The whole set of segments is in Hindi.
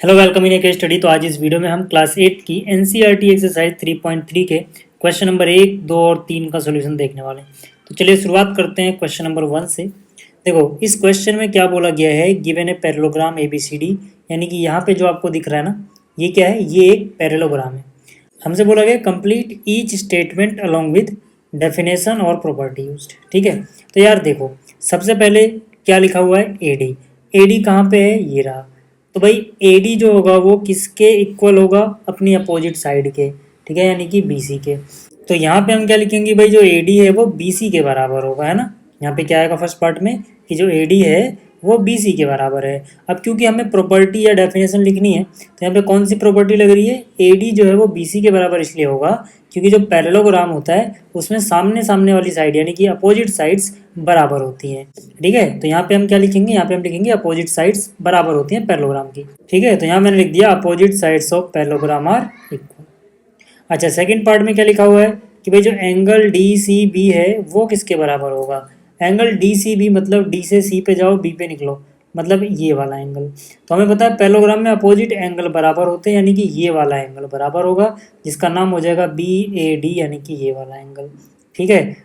हेलो वेलकम इन के स्टडी। तो आज इस वीडियो में हम क्लास 8 की एनसीईआरटी एक्सरसाइज 3.3 के क्वेश्चन नंबर 1, 2 और 3 का सॉल्यूशन देखने वाले हैं। तो चलिए शुरुआत करते हैं क्वेश्चन नंबर 1 से। देखो इस क्वेश्चन में क्या बोला गया है, गिवन ए पैरेललोग्राम ABCD, यानी कि यहाँ पे जो आपको दिख रहा है ना, ये क्या है, ये एक पैरेललोग्राम है। हमसे बोला गया complete each statement along with definition और प्रॉपर्टी यूज्ड। ठीक है, तो यार देखो सबसे पहले क्या लिखा हुआ है, AD। AD कहाँ पे है, ये रहा। तो भाई AD जो होगा वो किसके इक्वल होगा, अपनी अपोजिट साइड के। ठीक है, यानी कि BC के। तो यहाँ पे हम क्या लिखेंगे भाई, जो AD है वो BC के बराबर होगा, है ना। यहाँ पे क्या आएगा फर्स्ट पार्ट में कि जो AD है वो BC के बराबर है। अब क्योंकि हमें प्रॉपर्टी या डेफिनेशन लिखनी है तो यहाँ पे कौन सी प्रॉपर्टी लग रही है, AD जो है वो BC के बराबर इसलिए होगा क्योंकि जो पैरेललोग्राम होता है उसमें सामने सामने वाली साइड यानी कि अपोजिट साइड्स बराबर होती हैं। ठीक है, तो यहाँ पे हम क्या लिखेंगे, यहाँ पे हम लिखेंगे अपोजिट साइड्स बराबर होती हैं पैरेललोग्राम की। ठीक है, तो यहाँ मैंने लिख दिया opposite sides of parallelogram are equal. अच्छा, सेकंड पार्ट में क्या लिखा हुआ है कि भाई जो एंगल DCB है वो किसके बराबर होगा। एंगल DCB मतलब D से C पे जाओ, B पे निकलो, मतलब ये वाला एंगल। तो हमें पता है पैरेललोग्राम में अपोजिट एंगल बराबर होते हैं, यानी कि ये वाला एंगल बराबर होगा जिसका नाम हो जाएगा BAD, यानी कि ये वाला एंगल। ठीक है,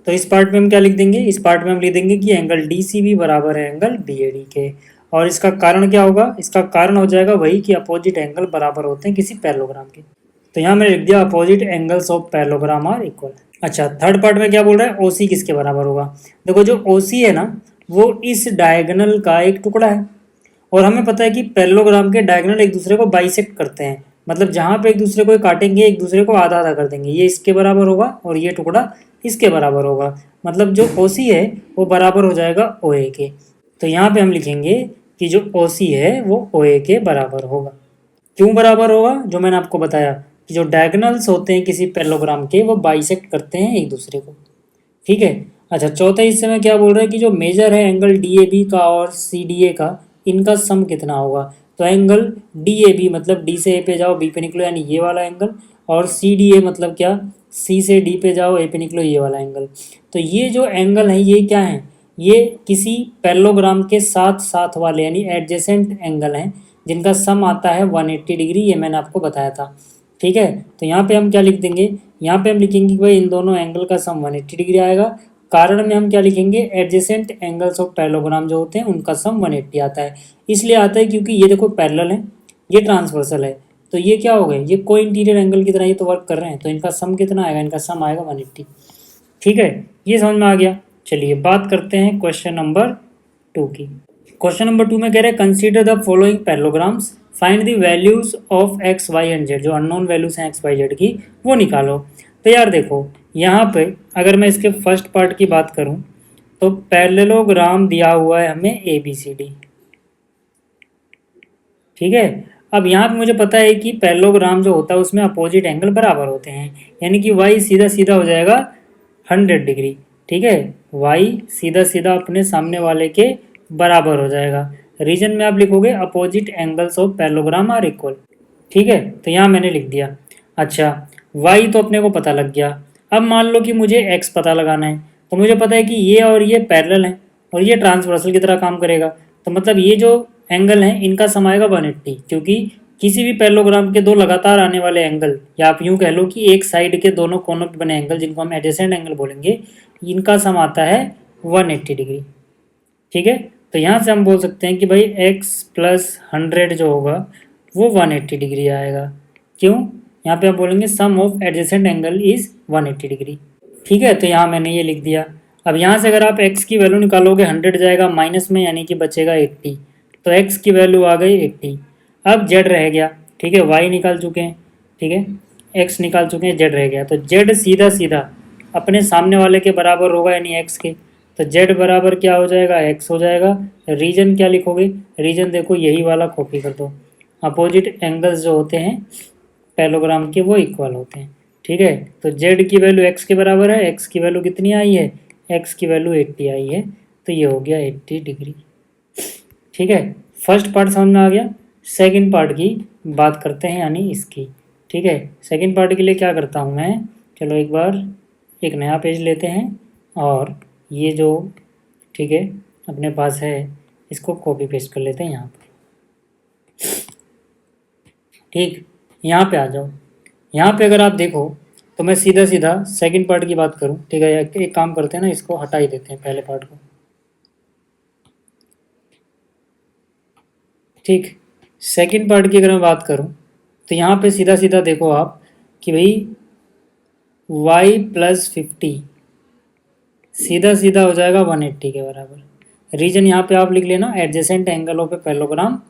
तो इस पार्ट में हम क्या लिख देंगे, इस पार्ट में हम लिख देंगे कि एंगल DCB बराबर है एंगल BAD के। और इसका कारण क्या होगा, इसका कारण हो जाएगा वही कि अपोजिट एंगल बराबर होते हैं किसी पैरेललोग्राम के। तो यहाँ मैंने लिख दिया opposite angles of parallelogram are equal. अच्छा, थर्ड पार्ट में क्या बोल रहा है, OC किसके बराबर होगा। देखो जो OC है ना वो इस डायगोनल का एक टुकड़ा है, और हमें पता है कि पैरेललोग्राम के डायगोनल एक दूसरे को बाइसेक्ट करते हैं, मतलब जहाँ पे एक दूसरे को काटेंगे एक दूसरे को आधा आधा कर देंगे। ये इसके बराबर होगा और ये टुकड़ा इसके बराबर होगा, मतलब जो OC है वो बराबर हो जाएगा OA के। तो यहाँ पे हम लिखेंगे कि जो OC है वो OA के बराबर होगा। क्यों बराबर होगा, जो मैंने आपको बताया कि जो डायगोनल्स होते हैं किसी पैरेललोग्राम के वो बाइसेक्ट करते हैं एक दूसरे को। ठीक है। अच्छा, चौथे हिस्से में क्या बोल रहा है कि जो मेजर है एंगल DAB का और CDA का, इनका सम कितना होगा। तो एंगल DAB मतलब D से A पे जाओ, B पे निकलो, यानी ये वाला एंगल। और CDA मतलब क्या, C से D पे जाओ, A पे निकलो, ये वाला एंगल। तो ये जो एंगल है ये क्या है, ये किसी पैरेललोग्राम के साथ साथ वाले यानी एडजेसेंट एंगल हैं जिनका सम आता है 180 डिग्री, ये मैंने आपको बताया था। ठीक है, तो यहाँ पे हम क्या लिख देंगे, यहाँ पे हम लिखेंगे कि भाई इन दोनों एंगल का सम 180 डिग्री आएगा। कारण में हम क्या लिखेंगे, एडजेसेंट एंगल्स ऑफ पैरेललोग्राम जो होते हैं उनका सम 180 आता है। इसलिए आता है क्योंकि ये देखो पैरेलल है, ये ट्रांसवर्सल है, तो ये क्या हो गए, ये को इंटीरियर एंगल की तरह ये तो वर्क कर रहे हैं, तो इनका सम कितना आएगा, इनका सम आएगा 180। ठीक है, ये समझ में आ गया। चलिए बात करते हैं क्वेश्चन नंबर 2 की। क्वेश्चन नंबर 2 में कह रहे हैं consider the following parallelograms, find the values of x y and z. जो अननोन वैल्यूज हैं एक्स वाई जेड की वो निकालो। तो यार देखो यहाँ पे अगर मैं इसके फर्स्ट पार्ट की बात करूँ तो पैरेललोग्राम दिया हुआ है हमें ABCD। ठीक है, अब यहाँ पे मुझे पता है कि पैरेललोग्राम जो होता है उसमें अपोजिट एंगल बराबर होते हैं, यानी कि y सीधा सीधा हो जाएगा 100 डिग्री। ठीक है, y सीधा सीधा अपने सामने वाले के बराबर हो जाएगा। रीजन में आप लिखोगे opposite angles of parallelogram are equal. ठीक है, तो यहाँ मैंने लिख दिया। अच्छा, y तो अपने को पता लग गया। अब मान लो कि मुझे x पता लगाना है, तो मुझे पता है कि ये और ये पैरेलल हैं और ये ट्रांसवर्सल की तरह काम करेगा। तो मतलब ये जो एंगल है इनका सम आएगा 180, क्योंकि किसी भी पैरेललोग्राम के दो लगातार आने वाले एंगल, या आप यूँ कह लो कि एक साइड के दोनों कोनों पे बने एंगल जिनको हम एडजेसेंट एंगल बोलेंगे, इनका सम आता है 180 डिग्री। ठीक है, तो यहाँ से हम बोल सकते हैं कि भाई x प्लस 100 जो होगा वो 180 डिग्री आएगा। क्यों, यहाँ पे आप बोलेंगे sum of adjacent angle is 180 degree. ठीक है, तो यहाँ मैंने ये लिख दिया। अब यहाँ से अगर आप x की वैल्यू निकालोगे 100 जाएगा माइनस में, यानी कि बचेगा 80। तो x की वैल्यू आ गई 80। अब z रह गया। ठीक है, y निकाल चुके हैं, ठीक है, x निकाल चुके हैं, z रह गया। तो z सीधा सीधा अपने सामने वाले के बराबर होगा यानी x के। तो z बराबर क्या हो जाएगा, x हो जाएगा। रीजन क्या लिखोगे, रीजन देखो यही वाला कॉपी कर दो। अपोजिट एंगल्स जो होते हैं पैरेललोग्राम के वो इक्वल होते हैं। ठीक है, तो z की वैल्यू x के बराबर है, x की वैल्यू कितनी आई है, x की वैल्यू 80 आई है, तो ये हो गया 80 डिग्री। ठीक है, फर्स्ट पार्ट समझ में आ गया। सेकंड पार्ट की बात करते हैं यानी इसकी। ठीक है, सेकंड पार्ट के लिए क्या करता हूँ मैं, चलो एक बार एक नया पेज लेते हैं और ये जो ठीक है अपने पास है इसको कॉपी पेस्ट कर लेते हैं यहाँ पर। ठीक, यहाँ पे आ जाओ। यहाँ पे अगर आप देखो तो मैं सीधा सीधा सेकंड पार्ट की बात करूँ, ठीक है, एक काम करते हैं ना, इसको हटा ही देते हैं पहले पार्ट को। ठीक, सेकंड पार्ट की अगर मैं बात करूँ तो यहाँ पे सीधा सीधा देखो आप कि भाई y+50 सीधा सीधा हो जाएगा 180 के बराबर। रीजन यहाँ पे आप लिख लेना, एडजेसेंट एंगलों पे पैरेललोग्राम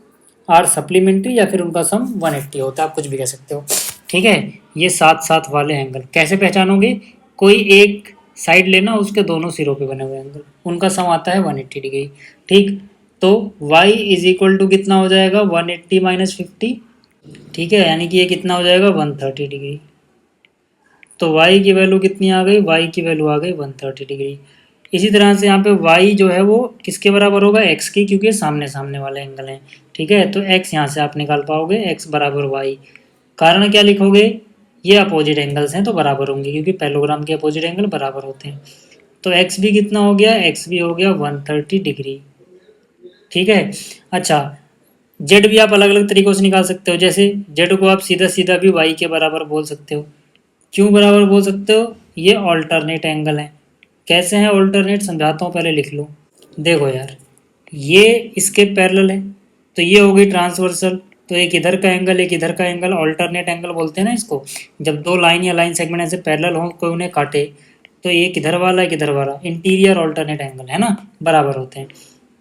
आर सप्लीमेंट्री या फिर उनका सम 180 होता है, आप कुछ भी कह सकते हो। ठीक है, ये साथ साथ वाले एंगल कैसे पहचानोगे? कोई एक साइड लेना, उसके दोनों सिरों पे बने हुए एंगल, उनका सम आता है 180 डिग्री। ठीक, तो y इज इक्वल टू कितना हो जाएगा? 180 माइनस 50। ठीक है, यानी कि ये कितना हो जाएगा? 130 डिग्री। तो y की वैल्यू कितनी आ गई? y की वैल्यू आ गई 130 डिग्री। इसी तरह से यहाँ पे y जो है वो किसके बराबर होगा? x की, क्योंकि सामने सामने वाले एंगल हैं। ठीक है, तो x यहाँ से आप निकाल पाओगे, x बराबर y। कारण क्या लिखोगे? ये अपोजिट एंगल्स हैं तो बराबर होंगे, क्योंकि पैरेललोग्राम के अपोजिट एंगल बराबर होते हैं। तो x भी कितना हो गया? x भी हो गया 130 डिग्री। ठीक है, अच्छा, z भी आप अलग अलग तरीकों से निकाल सकते हो। जैसे z को आप सीधा सीधा भी y के बराबर बोल सकते हो। क्यों बराबर बोल सकते हो? ये ऑल्टरनेट एंगल है। कैसे हैं ऑल्टरनेट? समझाता हूँ, पहले लिख लो। देखो यार, ये इसके पैरेलल है तो ये हो गई ट्रांसवर्सल, तो एक इधर का एंगल एक इधर का एंगल, ऑल्टरनेट एंगल बोलते हैं ना इसको। जब दो लाइन या लाइन सेगमेंट ऐसे पैरेलल हो, कोई उन्हें काटे, तो एक इधर वाला एक इधर वाला, इंटीरियर ऑल्टरनेट एंगल है ना, बराबर होते हैं।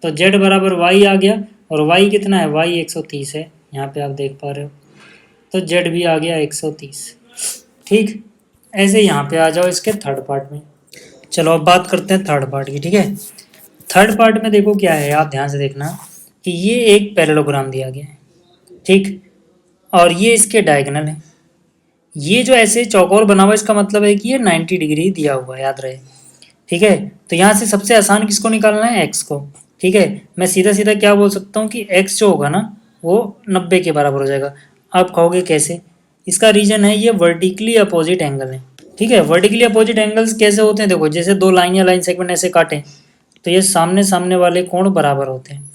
तो z बराबर y आ गया, और y कितना है? y 130 है, यहाँ पे आप देख पा रहे हो। तो z भी आ गया 130। ठीक, ऐसे यहाँ पे आ जाओ इसके थर्ड पार्ट में। चलो अब बात करते हैं थर्ड पार्ट की। ठीक है, थर्ड पार्ट में देखो क्या है, आप ध्यान से देखना कि ये एक पैरेललोग्राम दिया गया है। ठीक, और ये इसके डायगोनल है। ये जो ऐसे चौकोर बना हुआ है, इसका मतलब है कि ये 90 डिग्री दिया हुआ है, याद रहे। ठीक है, तो यहाँ से सबसे आसान किसको निकालना है? x को। ठीक है, मैं सीधा सीधा क्या बोल सकता हूँ कि x जो होगा ना वो 90 के बराबर हो जाएगा। आप कहोगे कैसे? इसका रीजन है ये वर्टिकली अपोजिट एंगल है। ठीक है, वर्टिकली अपोजिट एंगल्स कैसे होते हैं? देखो, जैसे दो लाइन या लाइन सेगमेंट ऐसे काटें तो ये सामने सामने वाले कोण बराबर होते हैं।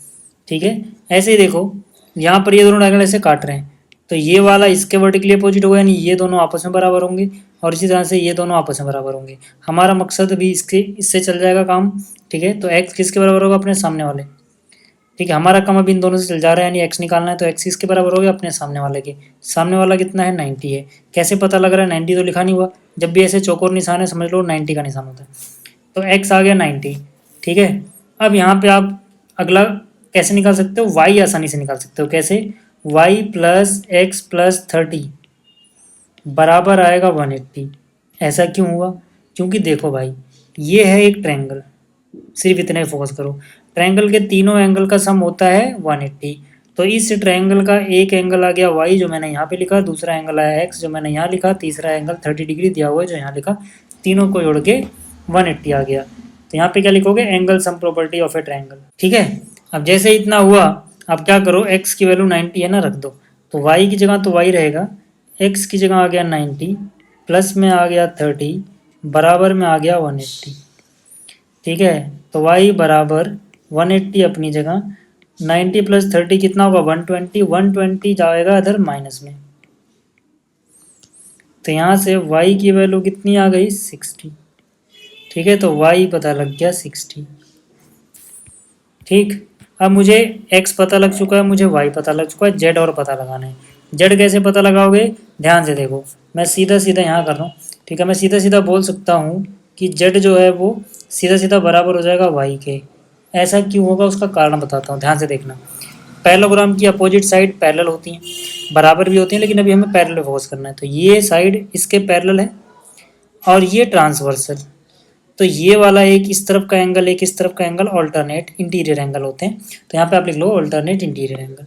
ठीक है, ऐसे ही देखो, यहाँ पर ये दोनों डायगोनल ऐसे काट रहे हैं तो ये वाला इसके वर्टिकली अपोजिट होगा, यानी ये दोनों आपस में बराबर होंगे, और इसी तरह से ये दोनों आपस में बराबर होंगे। हमारा मकसद भी इससे चल जाएगा काम। ठीक है, तो x किसके बराबर होगा? अपने सामने वाले। ठीक है, हमारा काम अभी इन दोनों से चल जा रहा है, यानी x निकालना है, तो x किसके बराबर हो गया? अपने सामने वाले के। सामने वाला कितना है? 90 है। कैसे पता लग रहा है? 90 तो लिखा नहीं हुआ। जब भी ऐसे चौकोर निशान है, समझ लो 90 का निशान होता है। तो x आ गया 90। ठीक है, अब यहाँ पे आप अगला कैसे निकाल सकते हो? y आसानी से निकाल सकते हो। कैसे? y प्लस एक्स प्लस 30 बराबर आएगा 180। ऐसा क्यों हुआ? क्योंकि देखो भाई, ये है एक ट्रायंगल, सिर्फ इतने फोकस करो। ट्रायंगल के तीनों एंगल का सम होता है 180। तो इस ट्रायंगल का एक एंगल आ गया y जो मैंने यहाँ पे लिखा, दूसरा एंगल आया x जो मैंने यहाँ लिखा, तीसरा एंगल 30 डिग्री दिया हुआ है जो यहाँ लिखा, तीनों को जोड़ के 180 आ गया। तो यहाँ पे क्या लिखोगे? Angle sum property of A triangle. ठीक है, अब जैसे इतना हुआ, अब क्या करो, x की वैल्यू 90 है ना, रख दो। तो y की जगह तो y रहेगा, x की जगह आ गया 90, प्लस में आ गया 30, बराबर में आ गया 180। ठीक है, तो y बराबर 180 अपनी जगह, 90 प्लस 30 कितना होगा? 120। 120 जाएगा इधर माइनस में, तो यहाँ से y की वैल्यू कितनी आ गई? 60। ठीक है, तो y पता लग गया 60। ठीक, अब मुझे x पता लग चुका है, मुझे y पता लग चुका है, z और पता लगाना है। z कैसे पता लगाओगे? ध्यान से देखो, मैं सीधा सीधा यहाँ कर रहा हूँ। ठीक है, मैं सीधा सीधा बोल सकता हूँ कि z जो है वो सीधा सीधा बराबर हो जाएगा y के। ऐसा क्यों होगा? उसका कारण बताता हूँ, ध्यान से देखना। पैरेललोग्राम की अपोजिट साइड पैरेलल होती हैं, बराबर भी होती हैं, लेकिन अभी हमें पैरेलल फोकस करना है। तो ये साइड इसके पैरेलल है और ये ट्रांसवर्सल। तो ये वाला एक इस तरफ का एंगल एक इस तरफ का एंगल ऑल्टरनेट इंटीरियर एंगल होते हैं। तो यहाँ पे आप लिख लो ऑल्टरनेट इंटीरियर एंगल।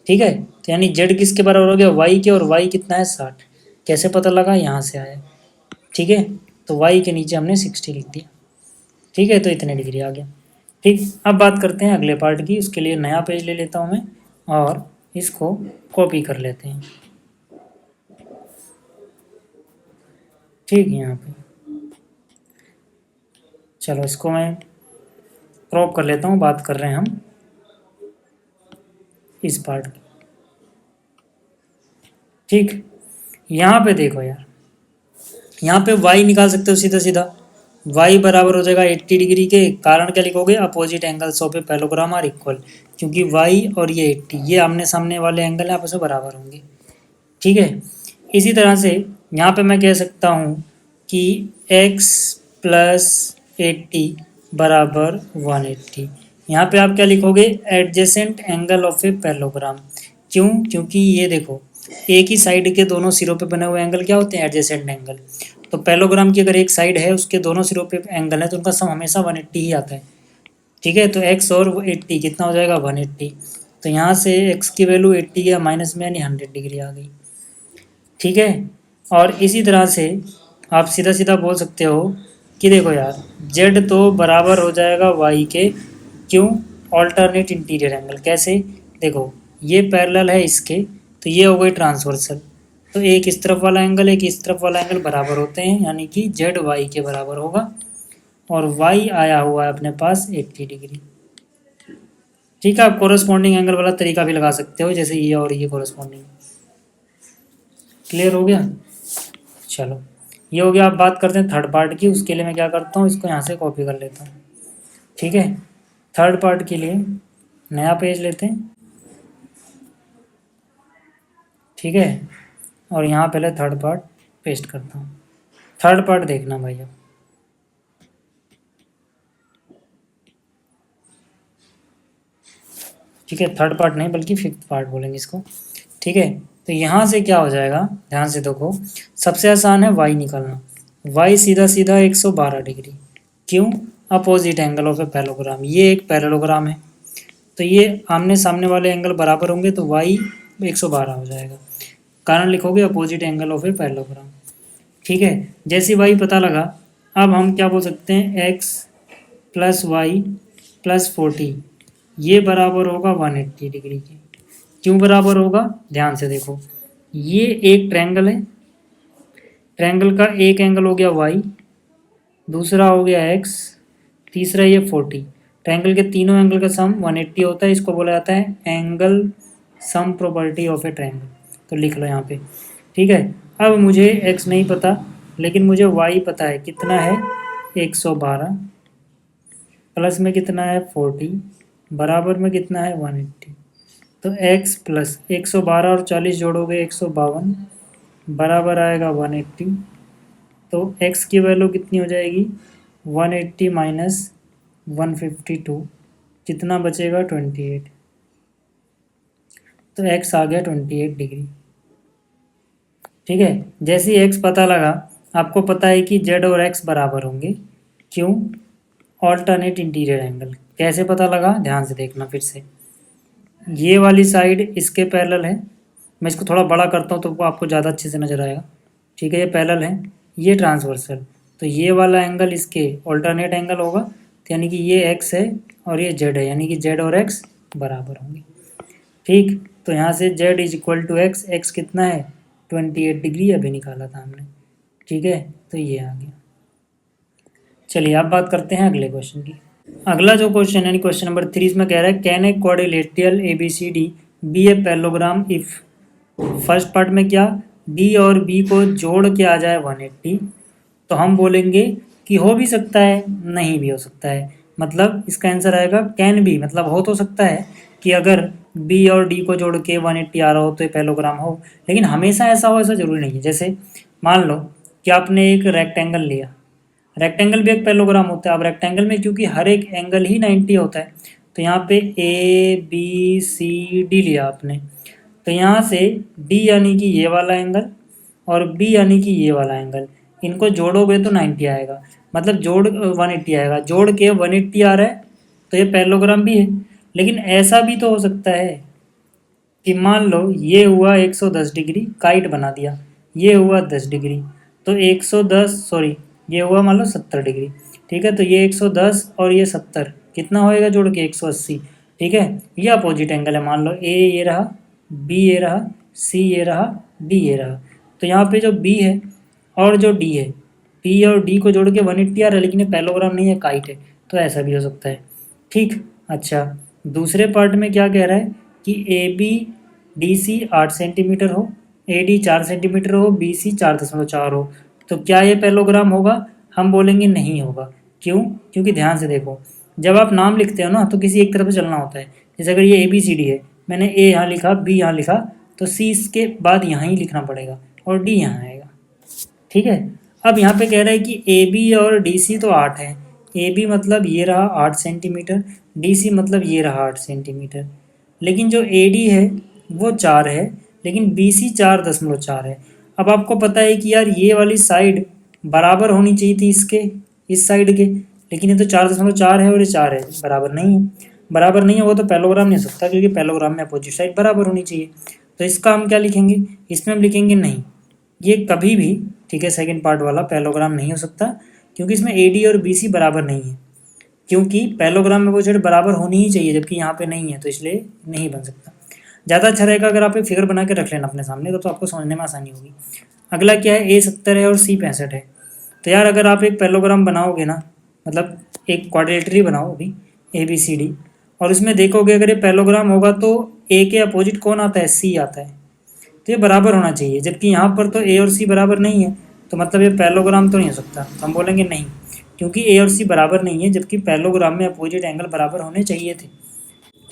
ठीक है, तो यानी जेड किसके बराबर हो गया? वाई के, और वाई कितना है? 60। कैसे पता लगा? यहाँ से आया। ठीक है, तो वाई के नीचे हमने 60 लिख दिया। ठीक है, तो इतने डिग्री आ गया। ठीक, अब बात करते हैं अगले पार्ट की। उसके लिए नया पेज ले लेता हूँ मैं और इसको कॉपी कर लेते हैं। ठीक, यहाँ पे चलो इसको मैं क्रॉप कर लेता हूँ। बात कर रहे हैं हम इस पार्ट की। ठीक, यहाँ पे देखो यार, यहाँ पे y निकाल सकते हो सीधा सीधा। y बराबर हो जाएगा 80 डिग्री के, कारण क्या लिखोगे, opposite angles of a parallelogram are equal, क्योंकि y और ये 80 ये आमने सामने वाले एंगल है, आपस में बराबर होंगे। ठीक है, इसी तरह से यहाँ पे मैं कह सकता हूँ कि x प्लस 80 बराबर 180। यहाँ पे आप क्या लिखोगे, adjacent angle of a parallelogram. क्यों, क्योंकि ये देखो एक ही साइड के दोनों सिरों पे बने हुए एंगल क्या होते हैं, एडजेसेंट एंगल। तो पैरेललोग्राम की अगर एक साइड है उसके दोनों सिरों पे एंगल है तो उनका सम हमेशा 180 ही आता है। ठीक है, तो x और 80 कितना हो जाएगा, 180। तो यहाँ से x की वैल्यू 80 गया माइनस में, यानी 100 डिग्री आ गई। ठीक है, और इसी तरह से आप सीधा सीधा बोल सकते हो कि देखो यार, z तो बराबर हो जाएगा y के, क्यों, ऑल्टरनेट इंटीरियर एंगल। कैसे, देखो ये पैरेलल है इसके, तो ये हो गई ट्रांसवर्सल, तो एक इस तरफ वाला एंगल एक इस तरफ वाला एंगल बराबर होते हैं, यानी कि z y के बराबर होगा, और y आया हुआ है अपने पास 80 डिग्री। ठीक है, आप कोरस्पॉन्डिंग एंगल वाला तरीका भी लगा सकते हो, जैसे ये और ये कोरस्पॉन्डिंग। क्लियर हो गया, चलो ये हो गया। आप बात करते हैं थर्ड पार्ट की, उसके लिए मैं क्या करता हूँ, इसको यहाँ से कॉपी कर लेता हूँ। ठीक है, थर्ड पार्ट के लिए नया पेज लेते हैं। ठीक है, और यहाँ पहले थर्ड पार्ट पेस्ट करता हूँ। थर्ड पार्ट देखना भाई अब। ठीक है, थर्ड पार्ट नहीं बल्कि फिफ्थ पार्ट बोलेंगे इसको। ठीक है, तो यहाँ से क्या हो जाएगा, ध्यान से देखो, सबसे आसान है y निकालना। y सीधा सीधा 112 डिग्री, क्यों, opposite angle of a parallelogram. ये एक पैरेललोग्राम है, तो ये आमने सामने वाले एंगल बराबर होंगे, तो y 112 हो जाएगा, कारण लिखोगे opposite angle of a parallelogram. ठीक है, जैसे y पता लगा, अब हम क्या बोल सकते हैं, x प्लस वाई प्लस 40 ये बराबर होगा 180 डिग्री के। क्यों बराबर होगा, ध्यान से देखो, ये एक ट्रायंगल है, ट्रायंगल का एक एंगल हो गया y, दूसरा हो गया x, तीसरा ये 40। ट्रायंगल के तीनों एंगल का सम 180 होता है, इसको बोला जाता है angle sum property of A triangle. तो लिख लो यहाँ पे। ठीक है, अब मुझे x नहीं पता, लेकिन मुझे y पता है, कितना है 112, प्लस में कितना है 40, बराबर में कितना है 180। तो x प्लस 112 और 40 जोड़ोगे 152, बराबर आएगा 180। तो x की वैल्यू कितनी हो जाएगी, 180 माइनस 152, कितना बचेगा 28। तो x आ गया 28 डिग्री। ठीक है, जैसे ही x पता लगा, आपको पता है कि z और x बराबर होंगे, क्यों, ऑल्टरनेट इंटीरियर एंगल। कैसे पता लगा, ध्यान से देखना फिर से, ये वाली साइड इसके पैरेलल है, मैं इसको थोड़ा बड़ा करता हूँ तो वो आपको ज़्यादा अच्छे से नज़र आएगा। ठीक है, ये पैरेलल है, ये ट्रांसवर्सल, तो ये वाला एंगल इसके ऑल्टरनेट एंगल होगा, तो यानी कि ये x है और ये z है, यानी कि z और x बराबर होंगे। ठीक, तो यहाँ से z is equal to x, x कितना है 28 डिग्री, अभी निकाला था हमने। ठीक है, तो ये आ गया। चलिए अब बात करते हैं अगले क्वेश्चन की। अगला जो क्वेश्चन है क्वेश्चन नंबर 3, इसमें कह रहा है can a quadrilateral ABCD be a parallelogram if. First part में क्या, डी और बी को जोड़ के आ जाए 180, तो हम बोलेंगे कि हो भी सकता है, नहीं भी हो सकता है। मतलब इसका आंसर आएगा कैन बी, मतलब हो तो सकता है कि अगर बी और डी को जोड़ के 180 आ रहा हो तो ये पैरेललोग्राम हो, लेकिन हमेशा ऐसा हो ऐसा ज़रूरी नहीं है। जैसे मान लो कि आपने एक रेक्टेंगल लिया, रेक्टेंगल भी एक पैरेललोग्राम होता है। अब रेक्टेंगल में क्योंकि हर एक एंगल ही 90 होता है, तो यहाँ पे ABCD लिया आपने, तो यहाँ से D यानी कि ये वाला एंगल और B यानी कि ये वाला एंगल, इनको जोड़ोगे तो 90 आएगा, मतलब जोड़ 180 आएगा, जोड़ के 180 आ रहा है, तो ये पैरेललोग्राम भी है। लेकिन ऐसा भी तो हो सकता है कि मान लो ये हुआ 110 डिग्री, काइट बना दिया, ये हुआ 10 डिग्री, तो 110 सॉरी ये हुआ मान लो 70 डिग्री। ठीक है, तो ये 110 और ये 70 कितना होएगा जोड़ के 180। ठीक है, ये अपोजिट एंगल है, मान लो A ये रहा, B ये रहा, C ये रहा, D ये रहा। तो यहाँ पे जो B है और जो D है, P और D को जोड़ के 180 आ रहा है, लेकिन ये पैरेललोग्राम नहीं है, काइट है, तो ऐसा भी हो सकता है। ठीक, अच्छा दूसरे पार्ट में क्या कह रहा है कि AB DC 8 सेंटीमीटर हो AD 4 सेंटीमीटर हो, BC 4.4 हो, तो क्या ये पैरेललोग्राम होगा? हम बोलेंगे नहीं होगा। क्यों? क्योंकि ध्यान से देखो, जब आप नाम लिखते हो ना तो किसी एक तरफ से चलना होता है। जैसे अगर ये ABCD है, मैंने A यहाँ लिखा, B यहाँ लिखा, तो C इसके बाद यहाँ ही लिखना पड़ेगा और D यहाँ आएगा। ठीक है। अब यहाँ पे कह रहा है कि AB और DC तो 8 है। AB मतलब ये रहा 8 सेंटीमीटर, DC मतलब ये रहा 8 सेंटीमीटर। लेकिन जो AD है वो 4 है, लेकिन BC 4.4 है। अब आपको पता है कि यार ये वाली साइड बराबर होनी चाहिए थी इसके, इस साइड के, लेकिन ये तो 4.4 है और ये 4 है, बराबर नहीं है। बराबर नहीं होगा तो पैरेललोग्राम नहीं हो सकता, क्योंकि पैरेललोग्राम में अपोजिट साइड बराबर होनी चाहिए। तो इसका हम क्या लिखेंगे? इसमें हम लिखेंगे नहीं, ये कभी भी, ठीक है, सेकंड पार्ट वाला पैरेललोग्राम नहीं हो सकता, क्योंकि इसमें AD और BC बराबर नहीं है। क्योंकि पैरेललोग्राम में वो साइड बराबर होनी ही चाहिए, जबकि यहाँ पे नहीं है, तो इसलिए नहीं बन सकता। ज़्यादा अच्छा रहेगा अगर आप एक फिगर बना के रख लेना अपने सामने, तो आपको समझने में आसानी होगी। अगला क्या है? A 70 है और C 65 है। तो यार अगर आप एक पैरेललोग्राम बनाओगे ना, मतलब एक क्वाड्रिलेटरल बनाओ अभी, ABCD, और उसमें देखोगे अगर ये पैरेललोग्राम होगा तो A के अपोजिट कौन आता है? C आता है। तो ये बराबर होना चाहिए, जबकि यहाँ पर तो A और C बराबर नहीं है, तो मतलब ये पैरेललोग्राम तो नहीं हो सकता। तो हम बोलेंगे नहीं, क्योंकि A और C बराबर नहीं है, जबकि पैरेललोग्राम में अपोजिट एंगल बराबर होने चाहिए थे।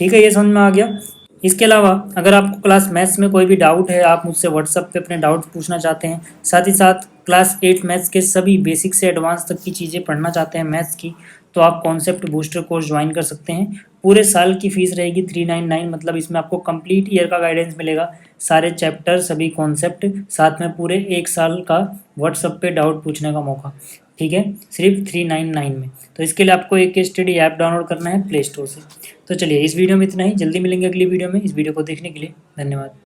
ठीक है, ये समझ में आ गया। इसके अलावा अगर आपको क्लास मैथ्स में कोई भी डाउट है, आप मुझसे व्हाट्सएप पे अपने डाउट पूछना चाहते हैं, साथ ही साथ क्लास 8 मैथ्स के सभी बेसिक से एडवांस तक की चीज़ें पढ़ना चाहते हैं मैथ्स की, तो आप कॉन्सेप्ट बूस्टर कोर्स ज्वाइन कर सकते हैं। पूरे साल की फ़ीस रहेगी 399, मतलब इसमें आपको कंप्लीट ईयर का गाइडेंस मिलेगा, सारे चैप्टर, सभी कॉन्सेप्ट, साथ में पूरे 1 साल का व्हाट्सएप पे डाउट पूछने का मौका। ठीक है, सिर्फ 399 में। तो इसके लिए आपको एक स्टडी ऐप डाउनलोड करना है प्ले स्टोर से। तो चलिए, इस वीडियो में इतना ही, जल्दी मिलेंगे अगली वीडियो में। इस वीडियो को देखने के लिए धन्यवाद।